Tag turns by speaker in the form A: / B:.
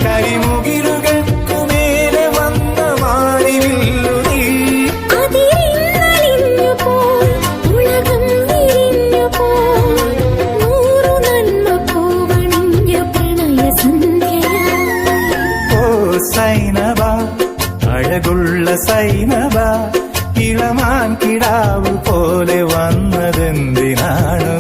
A: കരിമുകിലുകൾക്കുമേലെ വന്ന മാറിവില്ലു നീ. ഓ സൈനബ, അഴകുള്ള സൈനബ, ഇളമാൻ കിടാവ് പോലെ വന്നതെന്തിനാണ്